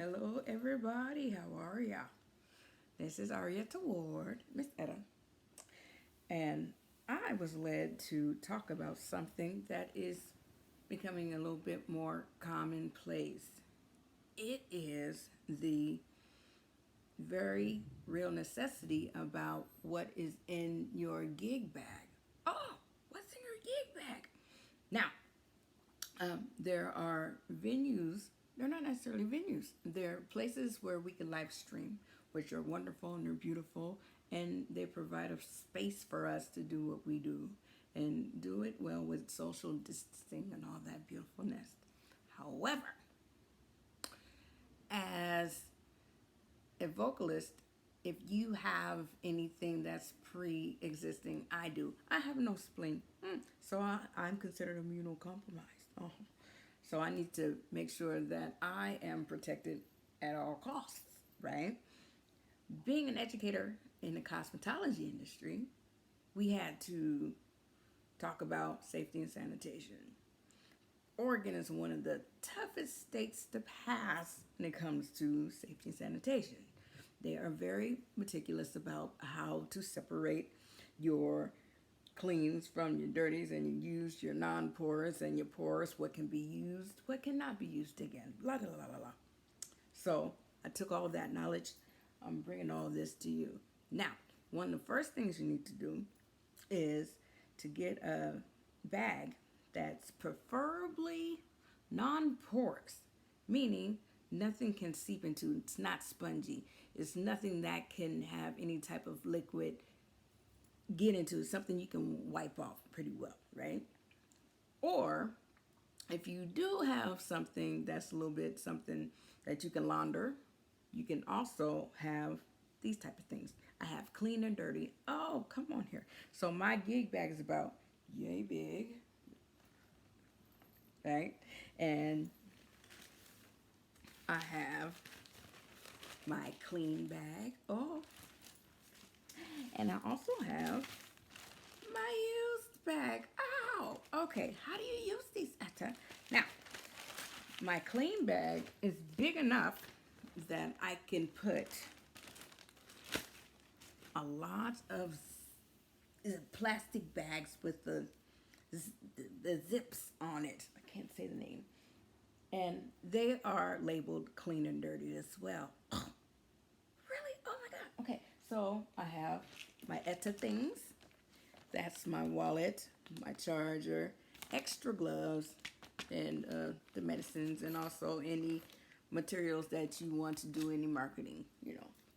Hello, everybody. How are ya? This is Arietta Ward, Miss Etta, and I was led to talk about something that is becoming a little bit more commonplace. It is the very real necessity about what is in your gig bag. Oh, what's in your gig bag? Now, there are venues, they're not necessarily venues, they're places where we can live stream, which are wonderful and they're beautiful, and they provide a space for us to do what we do and do it well with social distancing and all that beautifulness. However, as a vocalist, if you have anything that's pre-existing, I do. I have no spleen, so I'm considered immunocompromised. Oh. So I need to make sure that I am protected at all costs, right? Being an educator in the cosmetology industry, we had to talk about safety and sanitation. Oregon is one of the toughest states to pass when it comes to safety and sanitation. They are very meticulous about how to separate your cleans from your dirties, and you use your non-porous and your porous, what can be used, what cannot be used again, blah, blah, blah, blah, blah. So I took all of that knowledge. I'm bringing all this to you. Now, one of the first things you need to do is to get a bag that's preferably non-porous, meaning nothing can seep into. It's not spongy. It's nothing that can have any type of liquid get into. Something you can wipe off pretty well, right? Or if you do have something that's a little bit something that you can launder, you can also have these type of things. I have clean and dirty. Oh, come on here. So my gig bag is about yay big, right? And I have my clean bag. Oh, and I also have my used bag. Ow! Okay, how do you use these, Etta? Now, my clean bag is big enough that I can put a lot of plastic bags with the zips on it. I can't say the name. And they are labeled clean and dirty as well. Oh, really? Oh my God. Okay, so I have my Etta things. That's my wallet, my charger, extra gloves, and the medicines, and also any materials that you want to do any marketing.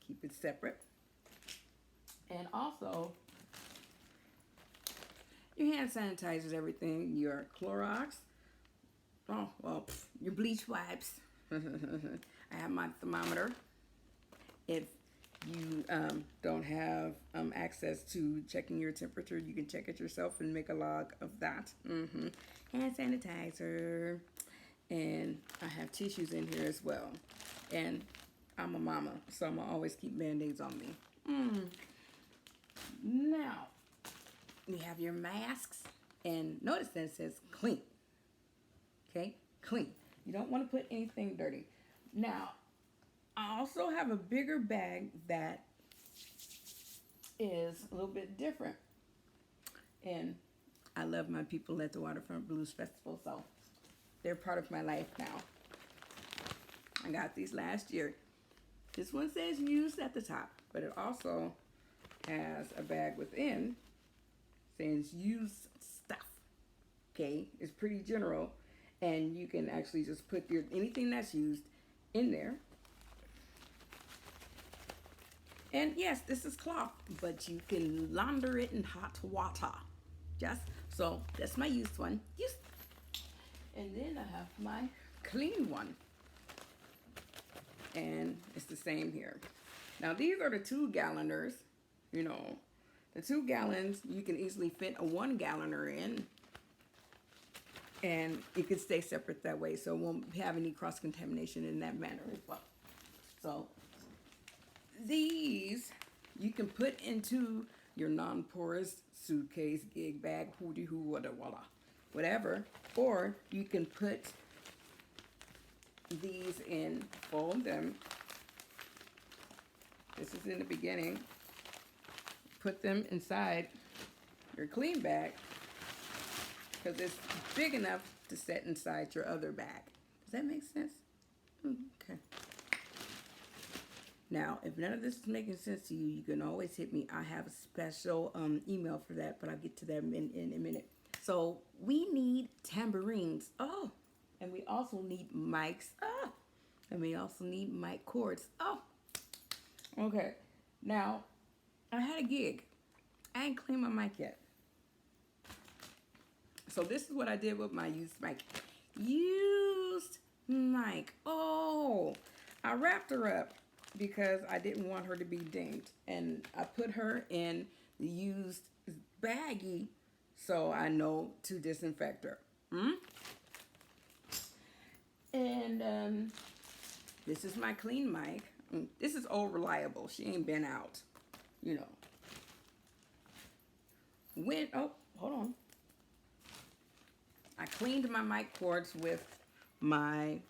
Keep it separate. And also, your hand sanitizers, everything, your Clorox, your bleach wipes. I have my thermometer. If you don't have access to checking your temperature, you can check it yourself and make a log of that. Hand sanitizer, and I have tissues in here as well. And I'm a mama, so I'm gonna always keep Band-Aids on me. Now, you have your masks, and notice that it says clean. Okay, clean. You don't want to put anything dirty. Now, I also have a bigger bag that is a little bit different. And I love my people at the Waterfront Blues Festival, so they're part of my life now. I got these last year. This one says used at the top, but it also has a bag within saying used stuff. Okay, it's pretty general, and you can actually just put anything that's used in there. And yes, this is cloth, but you can launder it in hot water. Yes, so that's my used one. Used. And then I have my clean one. And it's the same here. Now these are the 2-galloners. The 2 gallons, you can easily fit a 1-galloner in. And it can stay separate that way, so it won't have any cross-contamination in that manner as well. So these you can put into your non-porous suitcase, gig bag, hoodie, whatever, or you can put these in, fold them. This is in the beginning. Put them inside your clean bag because it's big enough to set inside your other bag. Does that make sense? Okay. Now, if none of this is making sense to you, you can always hit me. I have a special email for that, but I'll get to that in a minute. So we need tambourines. Oh, and we also need mics. Oh, and we also need mic cords. Oh, okay. Now, I had a gig. I ain't cleaned my mic yet. So this is what I did with my used mic. Used mic. Oh, I wrapped her up because I didn't want her to be dinged. And I put her in the used baggie so I know to disinfect her. And this is my clean mic. This is old reliable. She ain't been out, you know. Oh, hold on. I cleaned my mic cords with my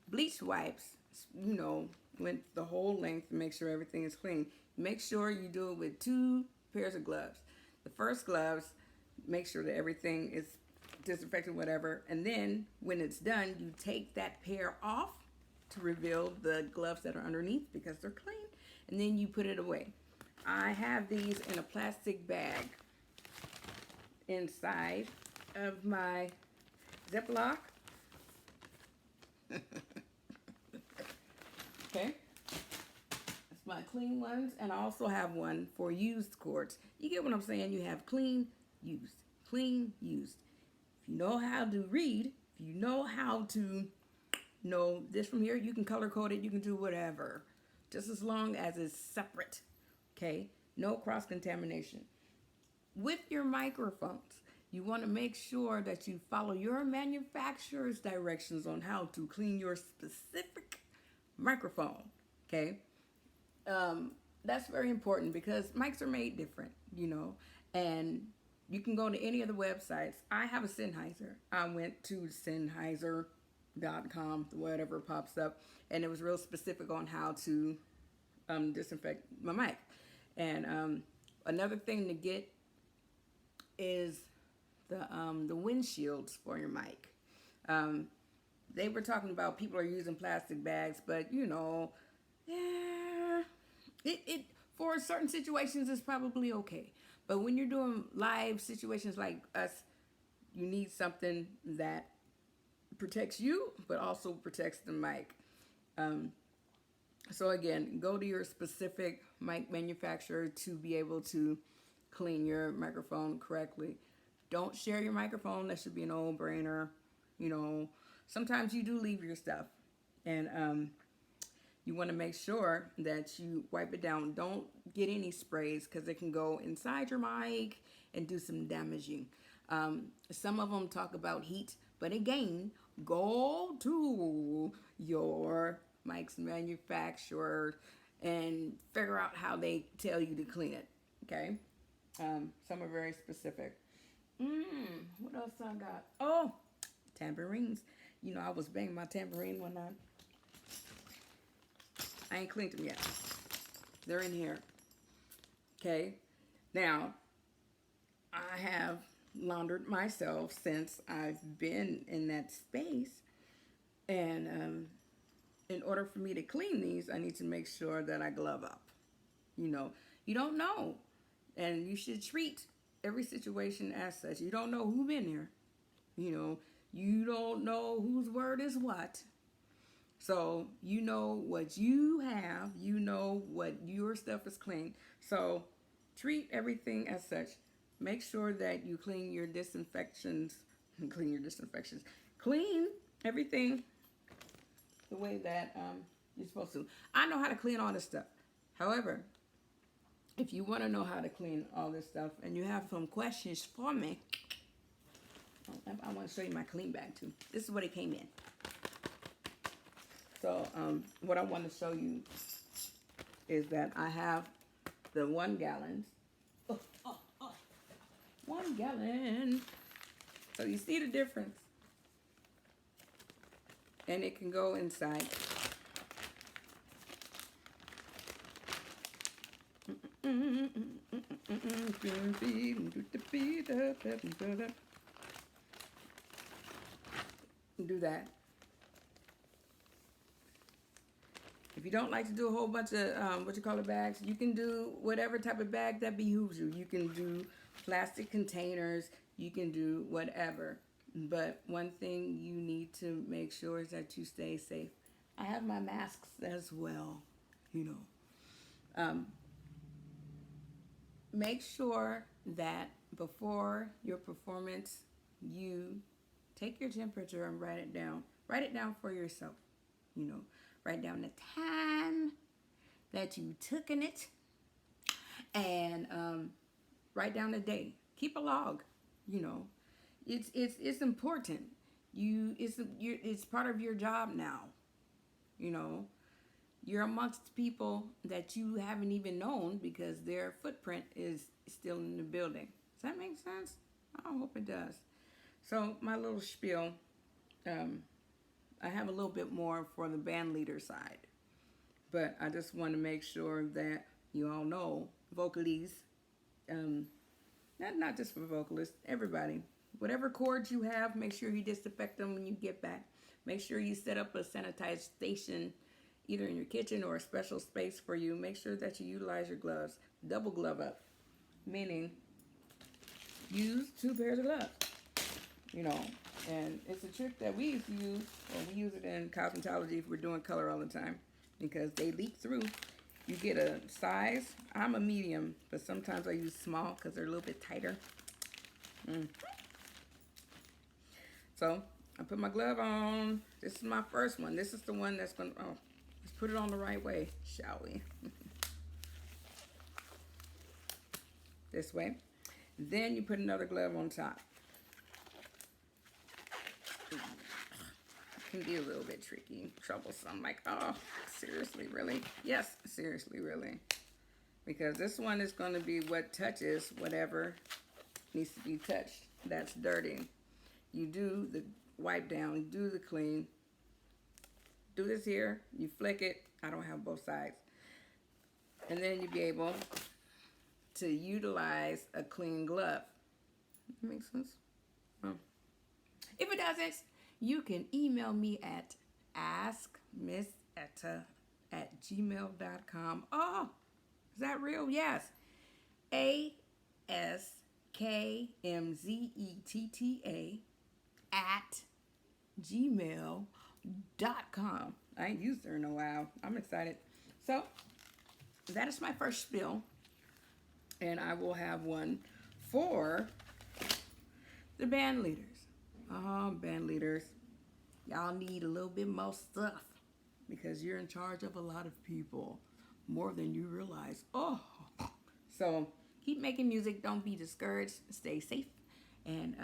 bleach wipes, you know, went the whole length to make sure everything is clean. Make sure you do it with 2 pairs of gloves. The first gloves, make sure that everything is disinfected, whatever. And then when it's done, you take that pair off to reveal the gloves that are underneath because they're clean. And then you put it away. I have these in a plastic bag inside of my Ziploc. Okay. It's my clean ones, and I also have one for used cords. You get what I'm saying? You have clean, used. Clean, used. If you know how to read, if you know how to know this from here, you can color code it, you can do whatever. Just as long as it's separate. Okay? No cross-contamination. With your microphones, you want to make sure that you follow your manufacturer's directions on how to clean your specific microphone. Okay? That's very important because mics are made different, you know, and you can go to any of the websites. I have a Sennheiser. I went to Sennheiser.com, whatever pops up, and it was real specific on how to disinfect my mic. And another thing to get is the windshields for your mic. They were talking about people are using plastic bags, but you know, yeah, it for certain situations it's probably okay. But when you're doing live situations like us, you need something that protects you, but also protects the mic. So again, go to your specific mic manufacturer to be able to clean your microphone correctly. Don't share your microphone. That should be a no-brainer. You know, sometimes you do leave your stuff, and you want to make sure that you wipe it down. Don't get any sprays because it can go inside your mic and do some damaging. Some of them talk about heat, but again, go to your mic's manufacturer and figure out how they tell you to clean it. Okay, some are very specific. What else I got? Oh, tambourines. You know, I was banging my tambourine one night. I ain't cleaned them yet. They're in here. Okay. Now, I have laundered myself since I've been in that space. And in order for me to clean these, I need to make sure that I glove up. You know, you don't know. And you should treat every situation as such. You don't know who been here. You know, you don't know whose word is what. So you know what you have. You know what your stuff is clean. So treat everything as such. Make sure that you clean your disinfections. Clean everything the way that you're supposed to. I know how to clean all this stuff. However, if you want to know how to clean all this stuff and you have some questions for me, I want to show you my clean bag too. This is what it came in. So what I want to show you is that I have the 1 gallons. 1 gallon. So you see the difference. and it can go inside. Do that. If you don't like to do a whole bunch of bags, you can do whatever type of bag that behooves you. You can do plastic containers. You can do whatever. But one thing you need to make sure is that you stay safe. I have my masks as well, you know. Make sure that before your performance, you take your temperature and write it down. Write it down for yourself, you know. Write down the time that you took in it, and write down the day. Keep a log, you know. It's important. It's part of your job now, you know. You're amongst people that you haven't even known because their footprint is still in the building. Does that make sense? I hope it does. So my little spiel, I have a little bit more for the band leader side, but I just want to make sure that you all know vocalists, not just for vocalists, everybody. Whatever cords you have, make sure you disinfect them when you get back. Make sure you set up a sanitized station either in your kitchen or a special space for you. Make sure that you utilize your gloves. Double glove up, meaning use 2 pairs of gloves, you know. And it's a trick that we used to use, or we use it in cosmetology if we're doing color all the time, because they leak through. You get a size. I'm a medium, but sometimes I use small because they're a little bit tighter. So I put my glove on. This is my first one. This is the one that's going to, let's put it on the right way, shall we? This way. Then you put another glove on top. Can be a little bit tricky, troublesome. Like, oh, seriously, really? Yes, seriously, really. Because this one is going to be what touches whatever needs to be touched that's dirty. You do the wipe down, you do the clean. Do this here, you flick it. I don't have both sides. And then you'll be able to utilize a clean glove. That makes sense? Oh. If it doesn't, you can email me at askmzetta@gmail.com. Oh, is that real? Yes. askmzetta@gmail.com. I ain't used her in a while. I'm excited. So, that is my first spiel. And I will have one for the band leaders. Band leaders, y'all need a little bit more stuff because you're in charge of a lot of people, more than you realize. So keep making music. Don't be discouraged. Stay safe, and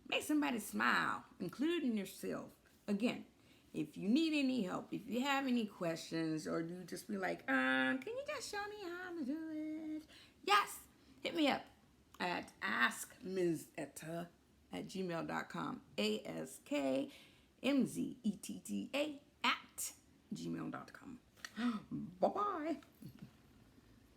make somebody smile, including yourself. Again, if you need any help, if you have any questions, or you just be like, can you just show me how to do it? Yes, hit me up at askmzetta@gmail.com. askmzetta@gmail.com. Bye-bye.